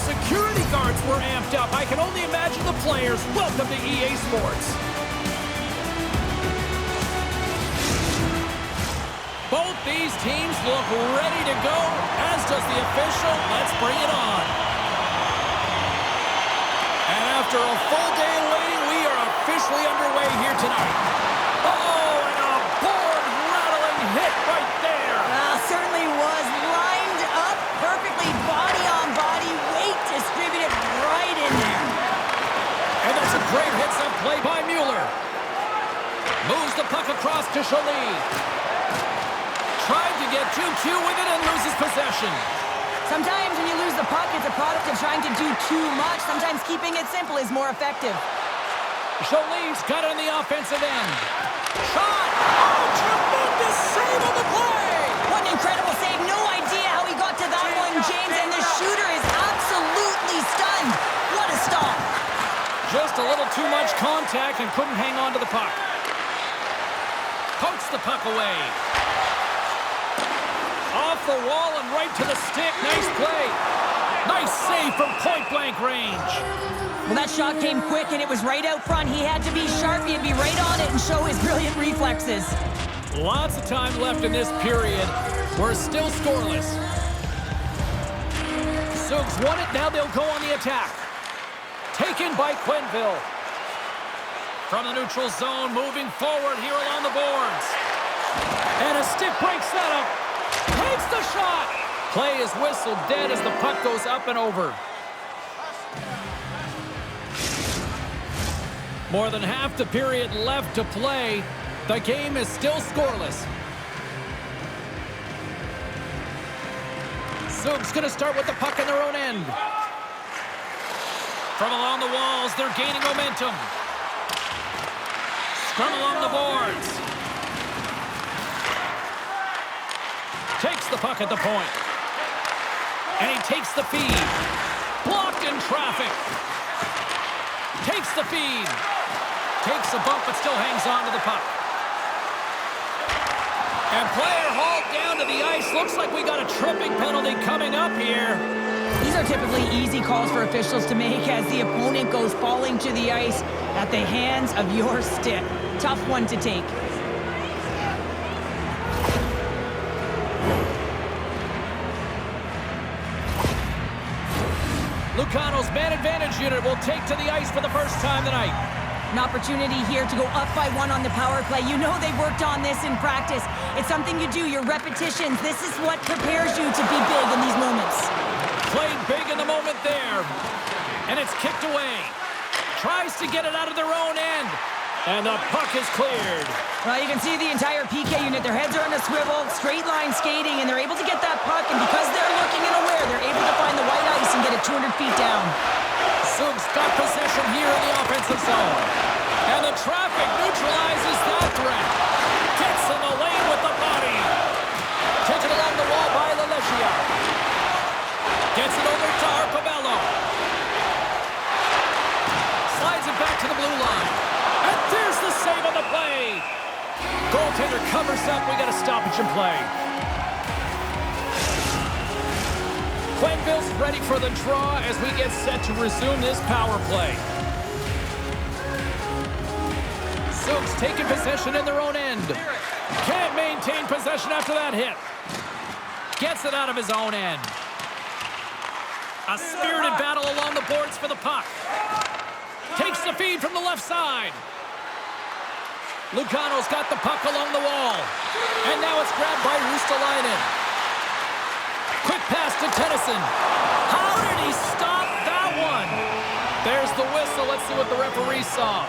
security guards were amped up. I can only imagine the players. Welcome to EA Sports. Both these teams look ready to go, as does the official. Let's bring it on. And after a full day of waiting, we are officially underway here tonight. Oh, and a board-rattling hit right there. Certainly was lined up perfectly, body on body, weight distributed right in there. And that's a great hits-up play by Mueller. Moves the puck across to Genoni. Tried to get too cute with it and loses possession. Sometimes when you lose the puck, it's a product of trying to do too much. Sometimes keeping it simple is more effective. Jolie's got it on the offensive end. Shot! Oh, tremendous save on the play! What an incredible save. No idea how he got to that one, James, and the shooter is absolutely stunned. What a stop. Just a little too much contact and couldn't hang on to the puck. Pokes the puck away. Off the wall and right to the stick. Nice play. Nice save from point-blank range. Well, that shot came quick, and it was right out front. He had to be sharp. He had to be right on it and show his brilliant reflexes. Lots of time left in this period. We're still scoreless. Sougs won it. Now they'll go on the attack. Taken by Quenneville. From the neutral zone, moving forward here along the boards. And a stick breaks that up. Takes the shot. Play is whistled dead as the puck goes up and over. More than half the period left to play. The game is still scoreless. Zoog's going to start with the puck in their own end. From along the walls, they're gaining momentum. Scrum along the boards. Takes the puck at the point. And he takes the feed. Blocked in traffic. Takes the feed. Takes a bump but still hangs on to the puck. And player hauled down to the ice. Looks like we got a tripping penalty coming up here. These are typically easy calls for officials to make as the opponent goes falling to the ice at the hands of your stick. Tough one to take. Lugano's man advantage unit will take to the ice for the first time tonight. An opportunity here to go up by 1 on the power play. You know they've worked on this in practice. It's something you do, your repetitions. This is what prepares you to be big in these moments. Played big in the moment there. And it's kicked away. Tries to get it out of their own end. And the puck is cleared. Well, you can see the entire PK unit. Their heads are on a swivel, straight line skating, and they're able to get that puck. And because they're looking and aware, they're able to find the white ice and get it 200 feet down. Sougs got possession here in the offensive zone. And the traffic neutralizes that threat. Gets in the lane with the body. Taken along the wall by Lalesia. Gets it over to Arpabello. Slides it back to the blue line. And there's the save on the play. Goaltender covers up. We got a stoppage in play. Quenneville's ready for the draw as we get set to resume this power play. Sougs taking possession in their own end. Can't maintain possession after that hit. Gets it out of his own end. A spirited battle along the boards for the puck. Takes the feed from the left side. Lugano's got the puck along the wall. And now it's grabbed by Rustalainen. Quick pass to Tennyson. How did he stop that one? There's the whistle. Let's see what the referee saw.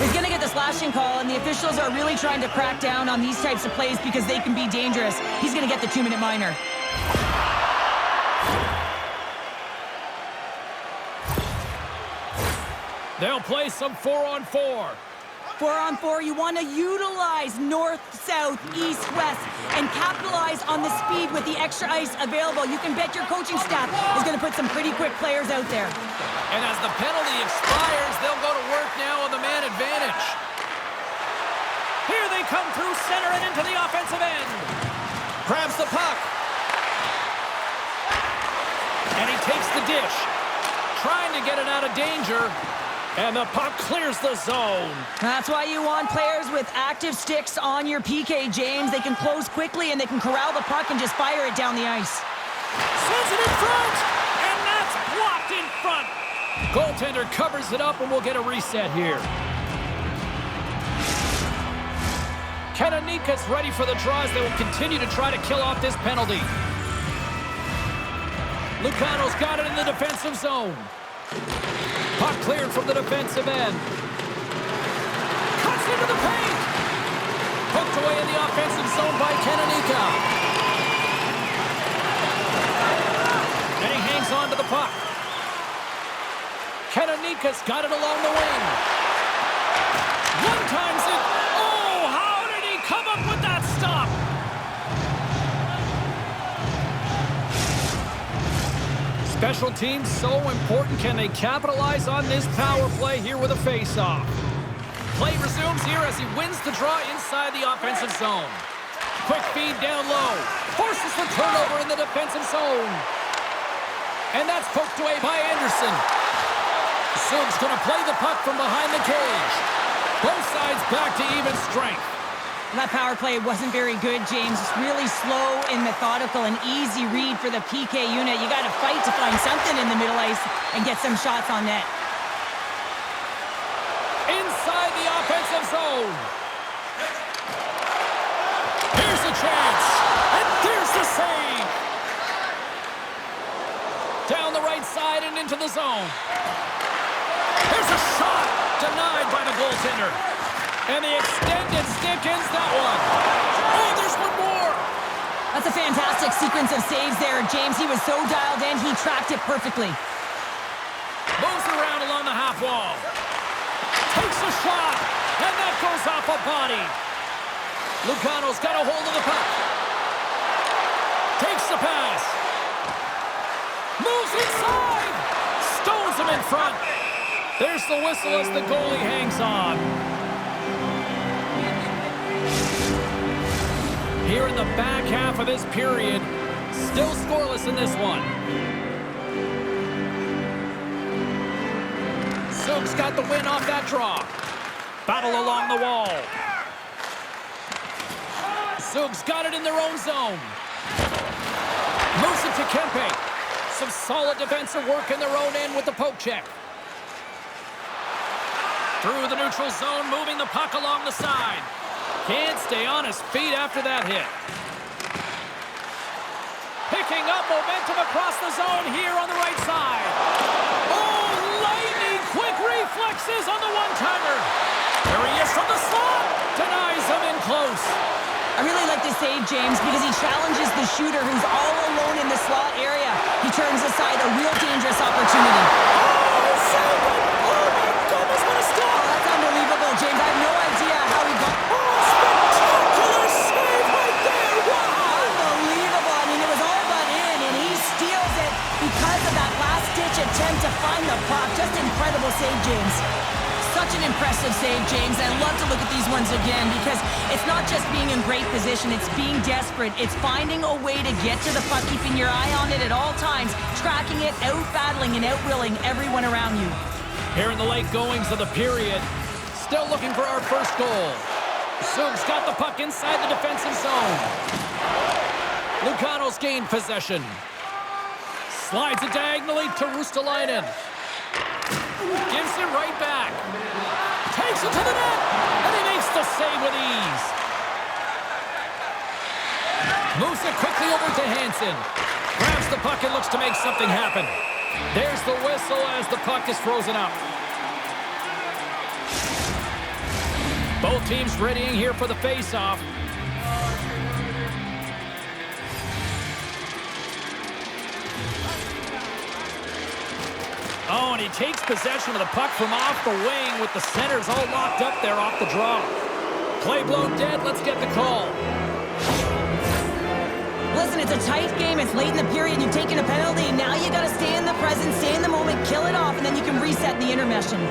He's going to get the slashing call, and the officials are really trying to crack down on these types of plays because they can be dangerous. He's going to get the 2-minute minor. They'll play some 4-on-4. 4-on-4, you want to utilize north, south, east, west, and capitalize on the speed with the extra ice available. You can bet your coaching staff is going to put some pretty quick players out there. And as the penalty expires, they'll go to work now on the man advantage. Here they come through center and into the offensive end. Grabs the puck. And he takes the dish. Trying to get it out of danger. And the puck clears the zone. That's why you want players with active sticks on your PK, James. They can close quickly and they can corral the puck and just fire it down the ice. Sends it in front. And that's blocked in front. Goaltender covers it up and we'll get a reset here. Kanton's ready for the draws. They will continue to try to kill off this penalty. Lugano's got it in the defensive zone. Puck cleared from the defensive end. Cuts into the paint. Poked away in the offensive zone by Kanton. And he hangs on to the puck. Kanton's got it along the wing. One times it. Oh, how did he come up with that stop? Special teams so important. Can they capitalize on this power play here with a face-off? Play resumes here as he wins the draw inside the offensive zone. Quick feed down low. Forces the turnover in the defensive zone. And that's poked away by Anderson. Sug's going to play the puck from behind the cage. Both sides back to even strength. That power play wasn't very good, James. It's really slow and methodical, an easy read for the PK unit. You got to fight to find something in the middle ice and get some shots on net. Inside the offensive zone. Here's a chance. And there's the save. Down the right side and into the zone. Here's a shot. Denied by the goaltender. And the extended stick ends that one. Oh, there's one more. That's a fantastic sequence of saves there, James. He was so dialed in, he tracked it perfectly. Moves around along the half wall. Takes a shot, and that goes off a body. Lugano's got a hold of the puck. Takes the pass. Moves inside. Stones him in front. There's the whistle as the goalie hangs on. Here in the back half of this period, still scoreless in this one. Sug's got the win off that draw. Battle along the wall. Sug's got it in their own zone. Moves it to Kempe. Some solid defensive work in their own end with the poke check. Through the neutral zone, moving the puck along the side. Can't stay on his feet after that hit. Picking up momentum across the zone here on the right side. Oh, lightning quick reflexes on the one-timer. There he is from the slot. Denies him in close. I really like this save, James, because he challenges the shooter who's all alone in the slot area. He turns aside a real dangerous opportunity. Oh, save it! Oh, my goodness, what a stop! Oh, that's unbelievable, James. I have no idea how he got... Spectacular save right there! Wow! Unbelievable. I mean, it was all but in, and he steals it because of that last-ditch attempt to find the puck. Just incredible save, James. Such an impressive save, James. I love to look at these ones again because it's not just being in great position, it's being desperate. It's finding a way to get to the puck, keeping your eye on it at all times, tracking it, out-battling and out-willing everyone around you. Here in the late goings of the period, still looking for our first goal. Sug's got the puck inside the defensive zone. Lugano's gained possession. Slides it diagonally to Rustalainen. Gives it right back. Takes it to the net. And he makes the save with ease. Moves it quickly over to Hansson. Grabs the puck and looks to make something happen. There's the whistle as the puck is frozen up. Both teams readying here for the face-off. Oh, and he takes possession of the puck from off the wing with the centers all locked up there off the draw. Play blown dead. Let's get the call. Listen, it's a tight game. It's late in the period. You've taken a penalty. Now you got to stay in the present, stay in the moment, kill it off, and then you can reset in the intermission.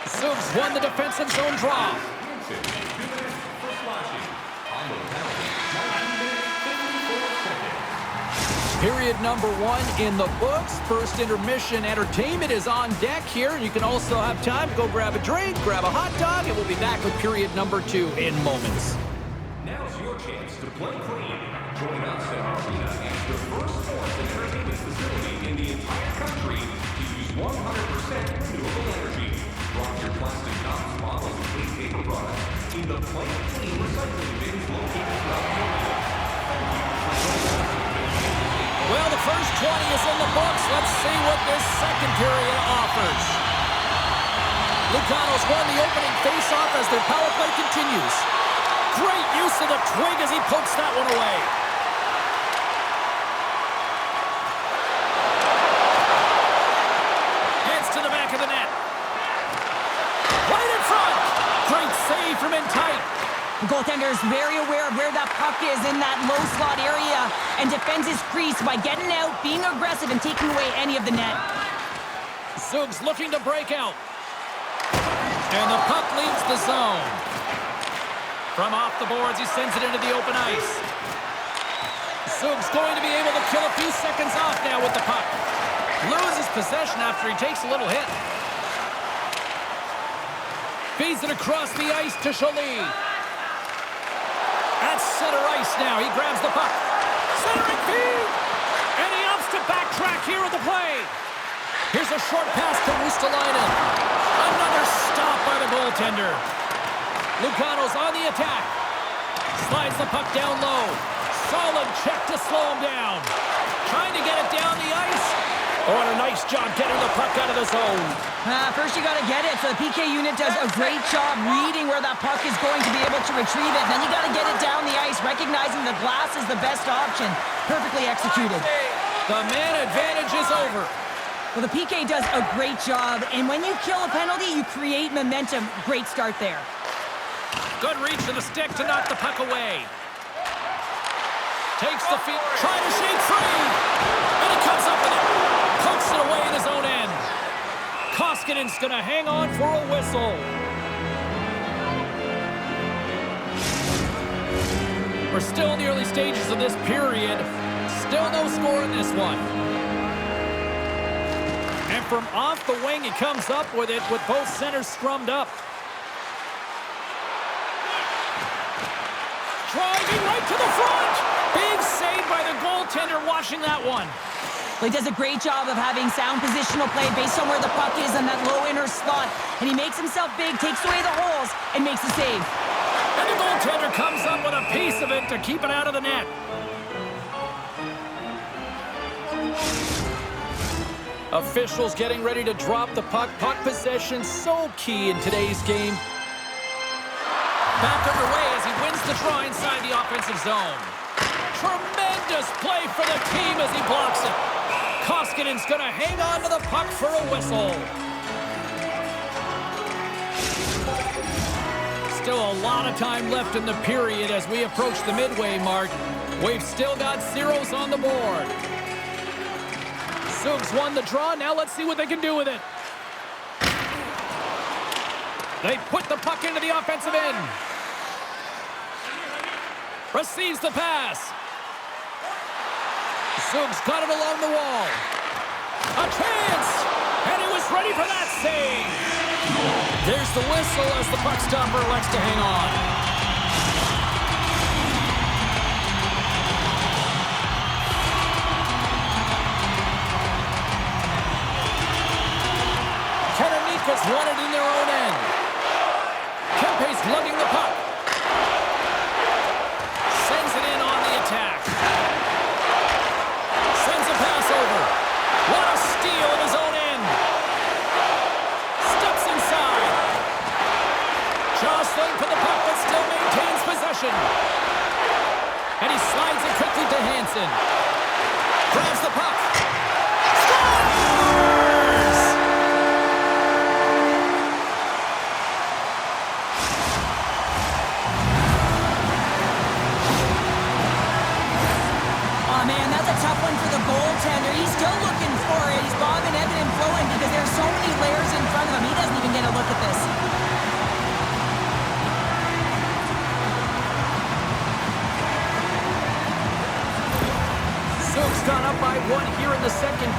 Sugs won the defensive zone draw. Period number 1 in the books. First intermission entertainment is on deck here. You can also have time to go grab a drink, grab a hot dog, and we'll be back with period number 2 in moments. Now's your chance to play clean. Join us at our arena as the first sports and entertainment facility in the entire country to use 100% renewable energy. Drop your plastic cups, bottles, and waste paper products in the Play Clean recycling bins located throughout the arena. Well, the first 20 is in the books. Let's see what this second period offers. Lugano's won the opening faceoff as their power play continues. Great use of the twig as he pokes that one away. Heads to the back of the net. Right in front. Great save from in tight. The goaltender is very aware of where that puck is in that low slot area and defends his crease by getting out, being aggressive, and taking away any of the net. Sugs looking to break out. And the puck leaves the zone. From off the boards, he sends it into the open ice. Sugs going to be able to kill a few seconds off now with the puck. Loses possession after he takes a little hit. Feeds it across the ice to Jolie. At center ice now. He grabs the puck. Centering feed! And he opts to backtrack here at the play. Here's a short pass to Ristolainen. Another stop by the goaltender. Lugano's on the attack. Slides the puck down low. Solid check to slow him down. Trying to get it down the ice. Oh, and a nice job getting the puck out of the zone. First you got to get it, so the PK unit does a great job reading where that puck is going to be able to retrieve it. Then you got to get it down the ice, recognizing the glass is the best option. Perfectly executed. The man advantage is over. Well, the PK does a great job, and when you kill a penalty, you create momentum. Great start there. Good reach to the stick to knock the puck away. Takes the feet, trying to shake free. And he comes up with it. Pokes it away in his own end. Koskinen's going to hang on for a whistle. We're still in the early stages of this period. Still no score in this one. And from off the wing, he comes up with it with both centers scrummed up. Driving right to the front. Big save by the goaltender watching that one. Well, he does a great job of having sound positional play based on where the puck is in that low inner slot. And he makes himself big, takes away the holes, and makes the save. And the goaltender comes up with a piece of it to keep it out of the net. Officials getting ready to drop the puck. Puck possession so key in today's game. Back underway as he wins the draw inside the offensive zone. Tremendous play for the team as he blocks it. Koskinen's going to hang on to the puck for a whistle. Still a lot of time left in the period as we approach the midway mark. We've still got zeros on the board. Sugs won the draw. Now let's see what they can do with it. They put the puck into the offensive end. Receives the pass. Sugs got it along the wall. A chance! And he was ready for that save. There's the whistle as the puck stopper elects to hang on. Kanton's won it in their own end. Kempe's lugging the puck. Sends it in on the attack. Sends a pass over. What a steal in his own end. Steps inside. Jostling for the puck, but still maintains possession. And he slides it quickly to Hansson. Grabs the puck.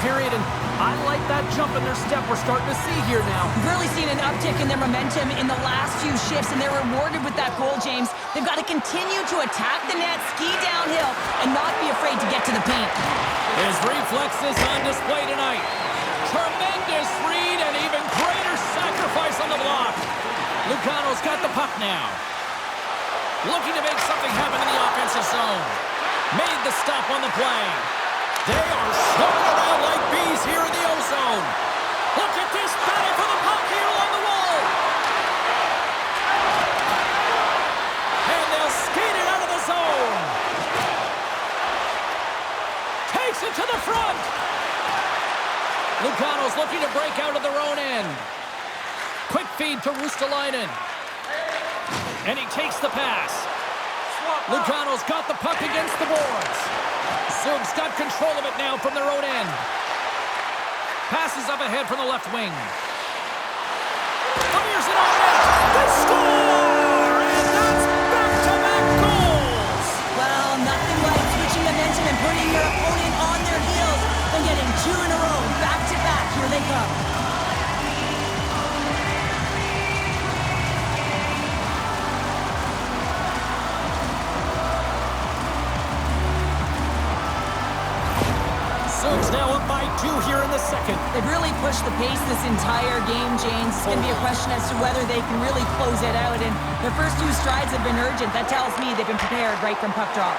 period, and I like that jump in their step we're starting to see here now. We've really seen an uptick in their momentum in the last few shifts, and they're rewarded with that goal, James. They've got to continue to attack the net, ski downhill, and not be afraid to get to the paint. His reflexes on display tonight. Tremendous read and even greater sacrifice on the block. Lugano's got the puck now. Looking to make something happen in the offensive zone. Made the stop on the play. They are swarming around like bees here in the O-zone. Look at this battle for the puck here along the wall. And they'll skate it out of the zone. Takes it to the front. Lugano's looking to break out of their own end. Quick feed to Ristolainen. And he takes the pass. Lugano's got the puck against the boards. Zug's got control of it now from their own end. Passes up ahead from the left wing. Fires it on net. They score! And that's back-to-back goals! Well, nothing like switching momentum and putting your opponent on their heels and getting two in a row, back-to-back. Here they come. Zug's now up by 2 here in the second. They've really pushed the pace this entire game, James. It's going to be a question as to whether they can really close it out. And their first 2 strides have been urgent. That tells me they've been prepared right from puck drop.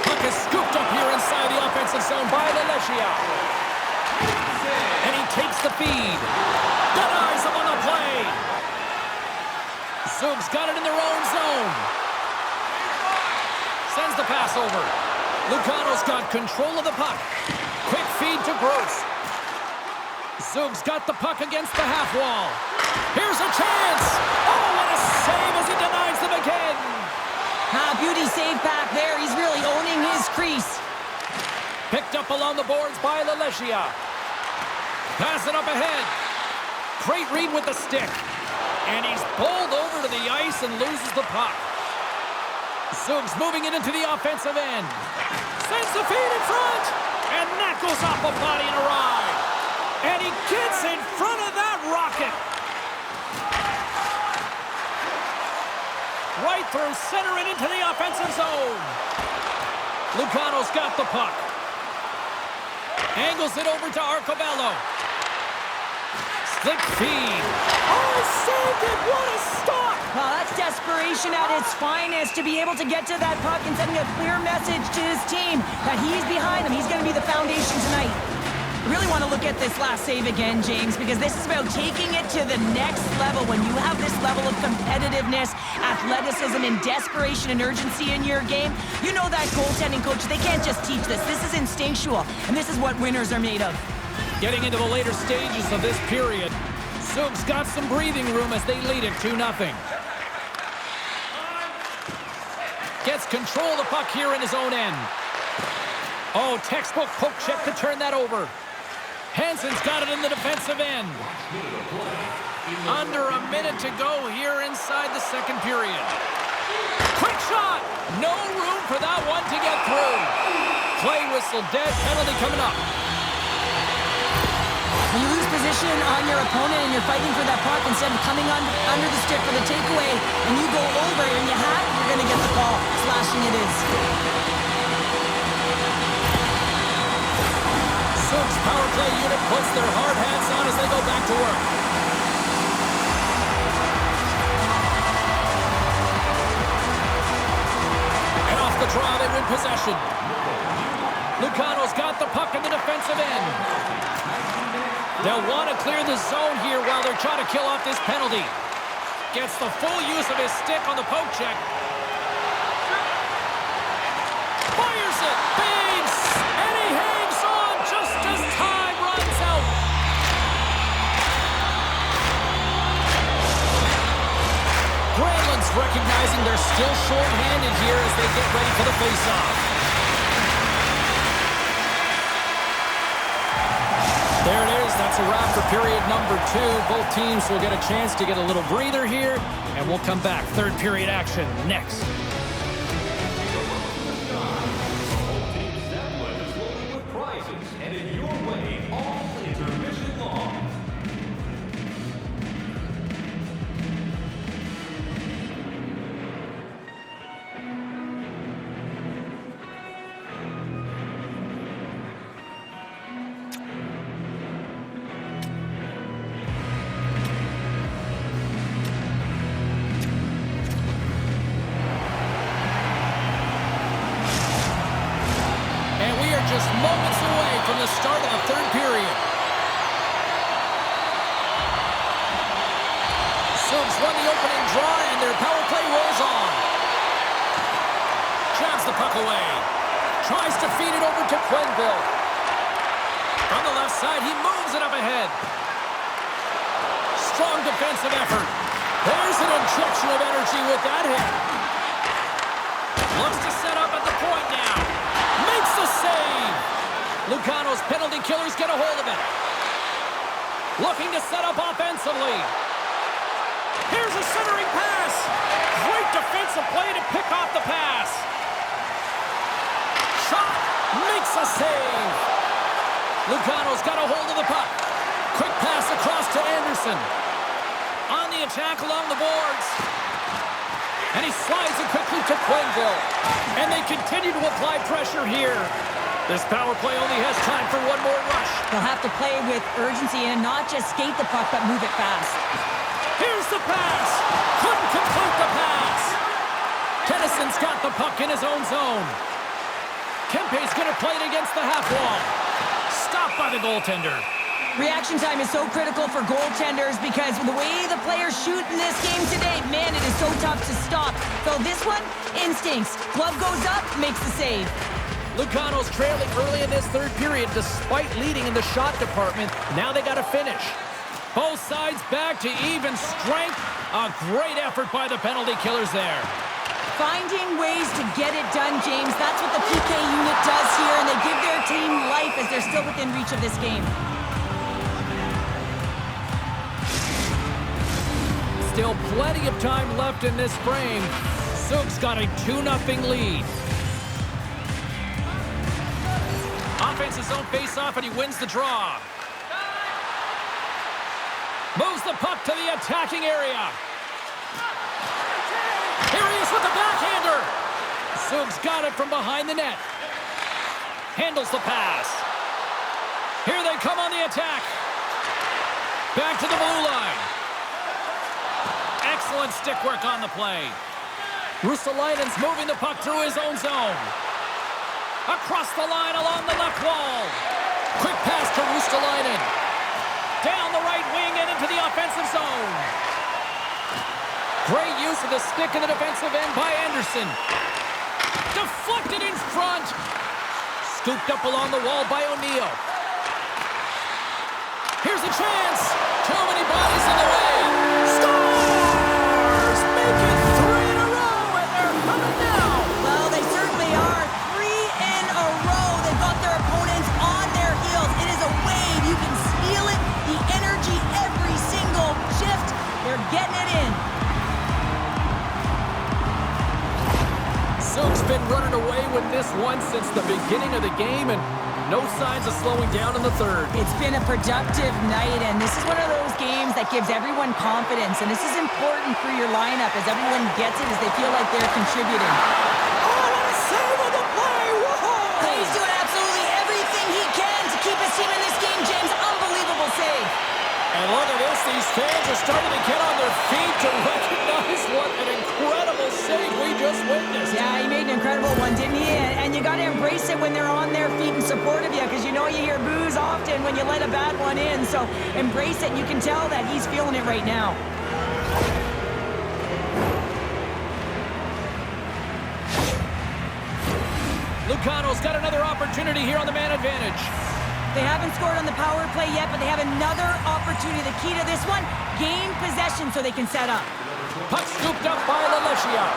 Puck is scooped up here inside the offensive zone by Lelegia. And he takes the feed. Denies him on the play. Zug's got it in their own zone. Sends the pass over. Lugano's got control of the puck. Quick feed to Gross. Zug's got the puck against the half wall. Here's a chance. Oh, what a save as he denies them again. Beauty save back there. He's really owning his crease. Picked up along the boards by Lelegia. Pass it up ahead. Great read with the stick. And he's bowled over to the ice and loses the puck. Zug's moving it into the offensive end. Sends the feed in front. And that goes off a body and a ride. And he gets in front of that rocket. Right through center and into the offensive zone. Lugano's got the puck. Angles it over to Arcobello. Slick feed. Oh, saved it. What a stop. Well, that's desperation at its finest to be able to get to that puck and sending a clear message to his team that he's behind them. He's going to be the foundation tonight. I really want to look at this last save again, James, because this is about taking it to the next level. When you have this level of competitiveness, athleticism, and desperation and urgency in your game, you know that goaltending coach, they can't just teach this. This is instinctual, and this is what winners are made of. Getting into the later stages of this period, Zug's got some breathing room as they lead it 2-0. Gets control of the puck here in his own end. Oh, textbook poke check to turn that over. Hansson's got it in the defensive end. Under a minute to go here inside the second period. Quick shot! No room for that one to get through. Play whistle dead, penalty coming up. When you lose position on your opponent and you're fighting for that puck instead of coming under the stick for the takeaway and you go over and you have, you're going to get the call. Slashing it is. Zug's power play unit puts their hard hats on as they go back to work. And off the draw, they win possession. Lugano's got the puck in the defensive end. They'll want to clear the zone here while they're trying to kill off this penalty. Gets the full use of his stick on the poke check. Fires it. Beams. And he hangs on just as time runs out. Gremlins recognizing they're still short-handed here as they get ready for the face-off. There it is. That's a wrap for period number 2. Both teams will get a chance to get a little breather here, and we'll come back. Third period action next. opening draw, and their power play rolls on. Jabs the puck away. Tries to feed it over to Quenneville. From the left side, he moves it up ahead. Strong defensive effort. There's an injection of energy with that hit. Looks to set up at the point now. Makes the save. Lugano's penalty killers get a hold of it. Looking to set up offensively. Here's a centering pass. Great defensive play to pick off the pass. Shot. Makes a save. Lugano's got a hold of the puck. Quick pass across to Anderson. On the attack along the boards. And he slides it quickly to Quenneville. And they continue to apply pressure here. This power play only has time for one more rush. They'll have to play with urgency and not just skate the puck, but move it fast. Here's the pass. Couldn't complete the pass. Tennyson's got the puck in his own zone. Kempe's going to play it against the half wall. Stopped by the goaltender. Reaction time is so critical for goaltenders because the way the players shoot in this game today, man, it is so tough to stop. So this one, instincts. Glove goes up, makes the save. Lugano's trailing early in this third period despite leading in the shot department. Now they got to finish. Both sides back to even strength. A great effort by the penalty killers there. Finding ways to get it done, James. That's what the PK unit does here, and they give their team life as they're still within reach of this game. Still plenty of time left in this frame. Sook's got a 2-0 lead. Offense his own face-off, and he wins the draw. Moves the puck to the attacking area. Here he is with the backhander. Sook's got it from behind the net. Handles the pass. Here they come on the attack. Back to the blue line. Excellent stick work on the play. Russalainen's moving the puck through his own zone. Across the line along the left wall. Quick pass to Russalainen. Down the right wing and into the offensive zone. Great use of the stick in the defensive end by Anderson. Deflected in front. Scooped up along the wall by O'Neill. Here's a chance. Too many bodies in the way. Scores! Make it 3 in a row, and they're coming now. Well, they certainly are. 3 in a row. They've got their opponents on their heels. It is a wave. You can feel it. The energy every single shift. They're getting it in. Sook's been running away with this one since the beginning of the game, and no signs of slowing down in the third. It's been a productive night, and this is one of those games that gives everyone confidence, and this is important for your lineup as everyone gets it, as they feel like they're contributing. Oh, what a save on the play! Whoa! He's doing absolutely everything he can to keep his team in this game, James. Unbelievable save. And look at this, these fans are starting to get on their feet to recognize what an incredible save we just witnessed. Yeah, he made an incredible one, didn't he? And you got to embrace it when they're on their feet in support of you, because you know you hear boos often when you let a bad one in. So embrace it, and you can tell that he's feeling it right now. Lugano's got another opportunity here on the man advantage. They haven't scored on the power play yet, but they have another opportunity. The key to this one, gain possession so they can set up. Puck scooped up by Laleshia.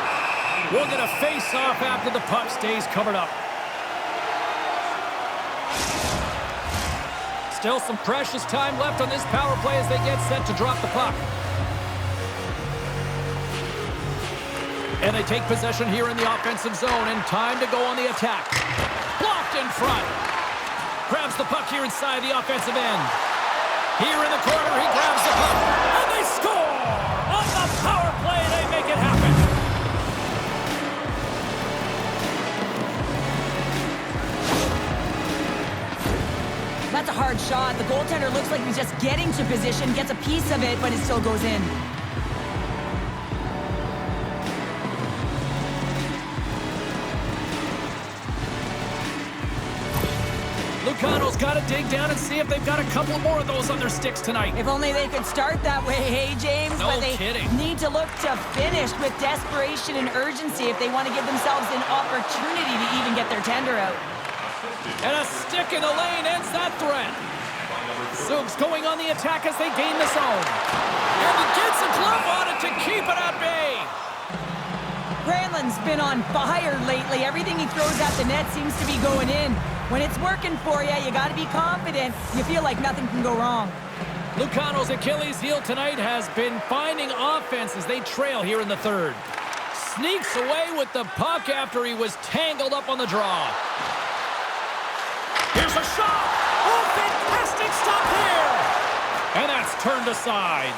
We'll get a face-off after the puck stays covered up. Still some precious time left on this power play as they get set to drop the puck. And they take possession here in the offensive zone, and time to go on the attack. Blocked in front. Grabs the puck here inside the offensive end. Here in the corner, he grabs the puck. And they score! On the power play, they make it happen. That's a hard shot. The goaltender looks like he's just getting to position, gets a piece of it, but it still goes in. Lugano's got to dig down and see if they've got a couple more of those on their sticks tonight. If only they could start that way, hey, James? No but they kidding. need to look to finish with desperation and urgency if they want to give themselves an opportunity to even get their tender out. And a stick in the lane ends that threat. Zug's going on the attack as they gain the zone. And he gets a glove on it to keep it at bay. Granlund's been on fire lately. Everything he throws at the net seems to be going in. When it's working for you, you got to be confident. You feel like nothing can go wrong. Lugano's Achilles heel tonight has been finding offense as they trail here in the third. Sneaks away with the puck after he was tangled up on the draw. Here's a shot! Oh, fantastic stop here! And that's turned aside.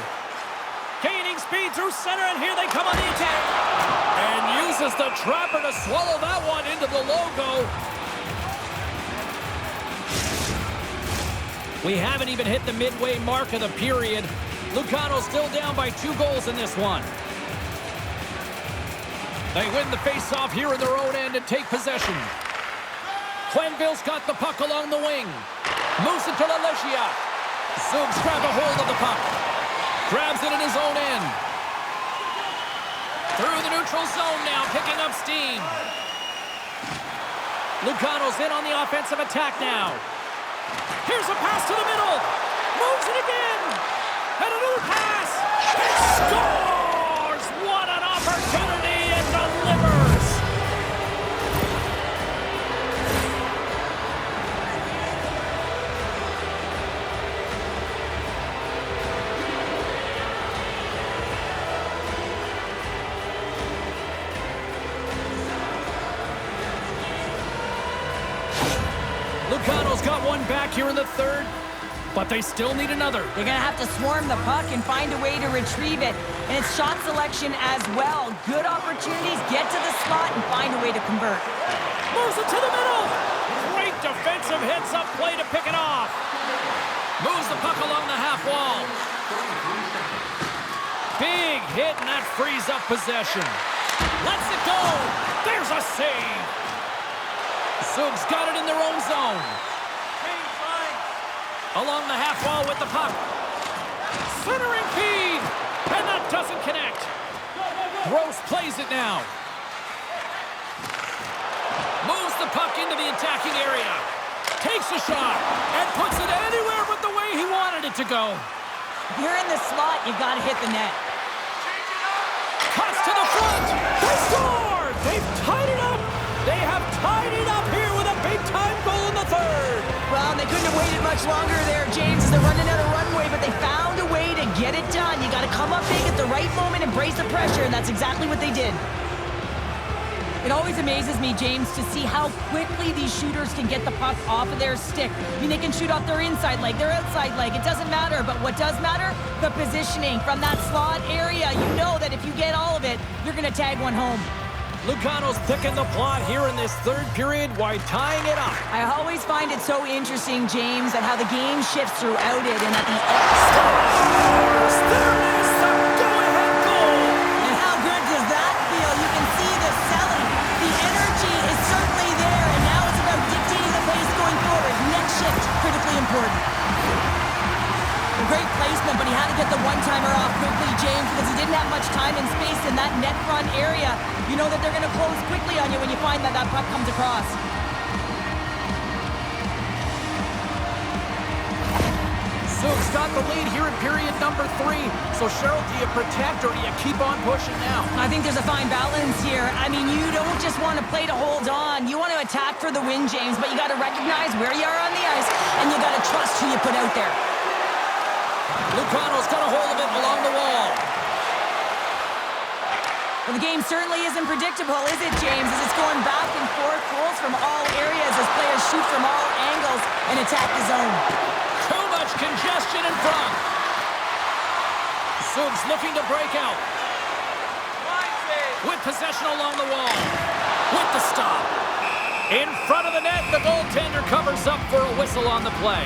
Gaining speed through center, and here they come on the attack. And uses the trapper to swallow that one into the logo. We haven't even hit the midway mark of the period. Lugano still down by 2 goals in this one. They win the face-off here in their own end and take possession. Quenneville's got the puck along the wing. Moves it to Lalesia. Zug's grab a hold of the puck. Grabs it in his own end. Through the neutral zone now, picking up steam. Lugano's in on the offensive attack now. Here's a pass to the middle. Moves it again. And another pass. And scores! What an opportunity, and delivers! Lugano's got one back here in the third, but they still need another. They're going to have to swarm the puck and find a way to retrieve it. And it's shot selection as well. Good opportunities, get to the slot and find a way to convert. Moves it to the middle. Great defensive heads-up play to pick it off. Moves the puck along the half wall. Big hit, and that frees up possession. Lets it go. There's a save. Zug's got it in their own zone. Along the half wall with the puck. Centering feed. And that doesn't connect. Gross plays it now. Moves the puck into the attacking area. Takes a shot. And puts it anywhere but the way he wanted it to go. If you're in the slot, you got to hit the net. Cuts to the front. They scored. They've tied it up. They have tied it up here with a big-time goal in the third. Well, they couldn't have waited much longer there, James, as they're running out of runway, but they found a way to get it done. You got to come up big at the right moment and brace the pressure, and that's exactly what they did. It always amazes me, James, to see how quickly these shooters can get the puck off of their stick. I mean, they can shoot off their inside leg, their outside leg. It doesn't matter, but what does matter? The positioning from that slot area. You know that if you get all of it, you're going to tag one home. Lugano's picking the plot here in this third period while tying it up. I always find it so interesting, James, at how the game shifts throughout it and at the end. Scores! There is the go-ahead goal! And how good does that feel? You can see the selling. The energy is certainly there, and now it's about dictating the pace going forward. Next shift, critically important. A great placement, but he had to get the one-timer off quickly, James, because he didn't have much time and space in that net front area. You know that they're going to close quickly on you when you find that that puck comes across. Zug's got the lead here in period number 3. So, Cheryl, do you protect or do you keep on pushing now? I think there's a fine balance here. I mean, you don't just want to play to hold on. You want to attack for the win, James, but you got to recognize where you are on the ice, and you got to trust who you put out there. Lugano's got a hold of it along the wall. Well, the game certainly isn't predictable, is it, James? As it's going back and forth, goals from all areas as players shoot from all angles and attack the zone. Too much congestion in front. Zug's looking to break out. With possession along the wall. With the stop. In front of the net, the goaltender covers up for a whistle on the play.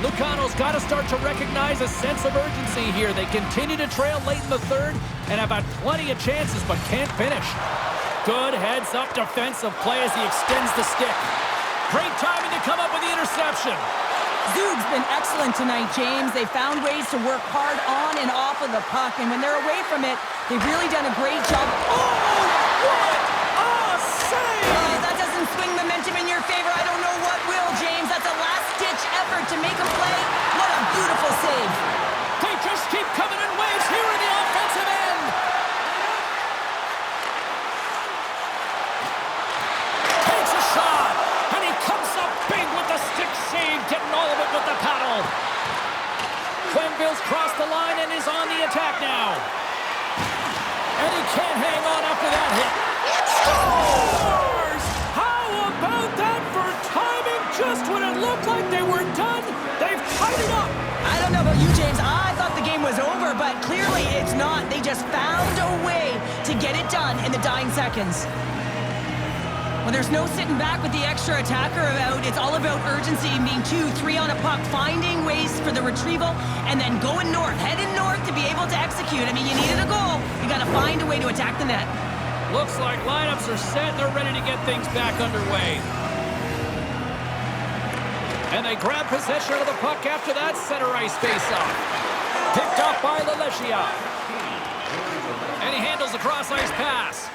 Lugano's got to start to recognize a sense of urgency here. They continue to trail late in the third and have had plenty of chances but can't finish. Good heads-up defensive play as he extends the stick. Great timing to come up with the interception. Zug's been excellent tonight, James. They found ways to work hard on and off of the puck, and when they're away from it, they've really done a great job. Oh, what a save! That doesn't swing momentum in your favor. I don't know what will, James. That's a last-ditch effort to make a play. What a beautiful save. They just keep coming in waves here in the offensive end. Takes a shot, and he comes up big with the stick save, getting all of it with the paddle. Quenneville's crossed the line and is on the attack now. And he can't hang on after that hit. Scores! How about that for timing? Just when it looked like they were done, they've tied it up. I don't know about you, James. I thought the game was over, but clearly it's not. They just found a way to get it done in the dying seconds. When there's no sitting back with the extra attacker out, it's all about urgency, being 2-3 on a puck, finding ways for the retrieval, and then going north, heading north to be able to execute. I mean, you needed a goal. You got to find a way to attack the net. Looks like lineups are set. They're ready to get things back underway. And they grab possession of the puck after that center ice face-off. Picked up by Lalesia. And he handles the cross-ice pass.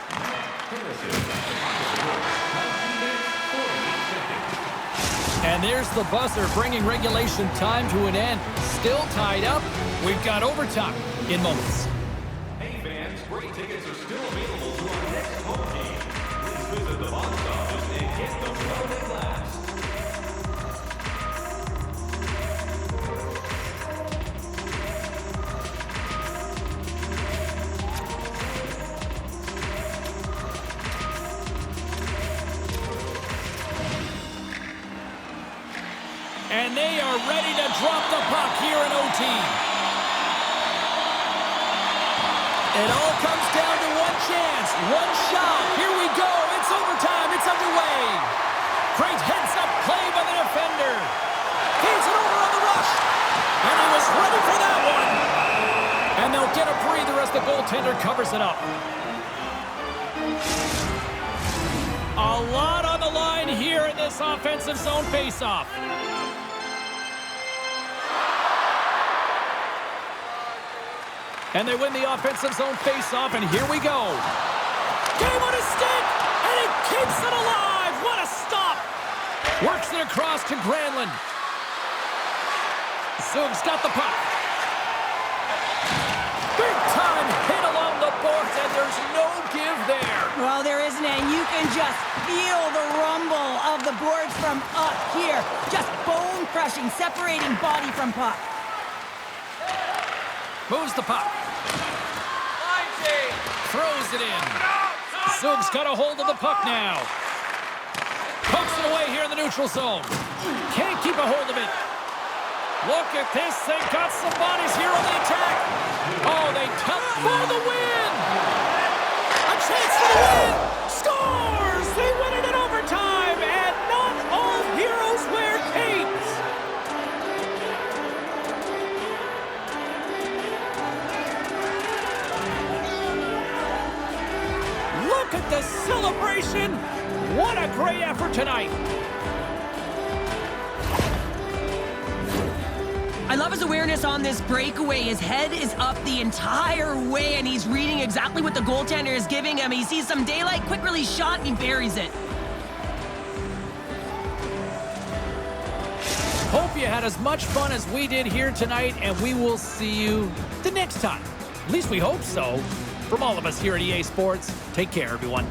And there's the buzzer, bringing regulation time to an end. Still tied up. We've got overtime in moments. Hey fans, great tickets are still available to our next home game. Please visit the box office and get them while they last. And they are ready to drop the puck here in OT. It all comes down to one chance, one shot. Here we go. It's overtime. It's underway. Great heads-up play by the defender. Feeds it over on the rush. And he was ready for that one. And they'll get a breather as the goaltender covers it up. A lot on the line here in this offensive zone face-off. And they win the offensive zone face-off, and here we go. Game on his stick, and he keeps it alive. What a stop. Works it across to Granlund. Zug's got the puck. Big time hit along the boards, and there's no give there. Well, there isn't, and you can just feel the rumble of the boards from up here. Just bone-crushing, separating body from puck. Moves the puck. Throws it in. Zug's got a hold of the puck now. Pokes it away here in the neutral zone. Can't keep a hold of it. Look at this. They've got some bodies here on the attack. Oh, they tuck for the win. A chance for the win. Scores! They win it in overtime. And not all heroes wear capes. Look at the celebration. What a great effort tonight. I love his awareness on this breakaway. His head is up the entire way, and he's reading exactly what the goaltender is giving him. He sees some daylight, quick release shot, and he buries it. Hope you had as much fun as we did here tonight, and we will see you the next time. At least we hope so. From all of us here at EA Sports, take care, everyone.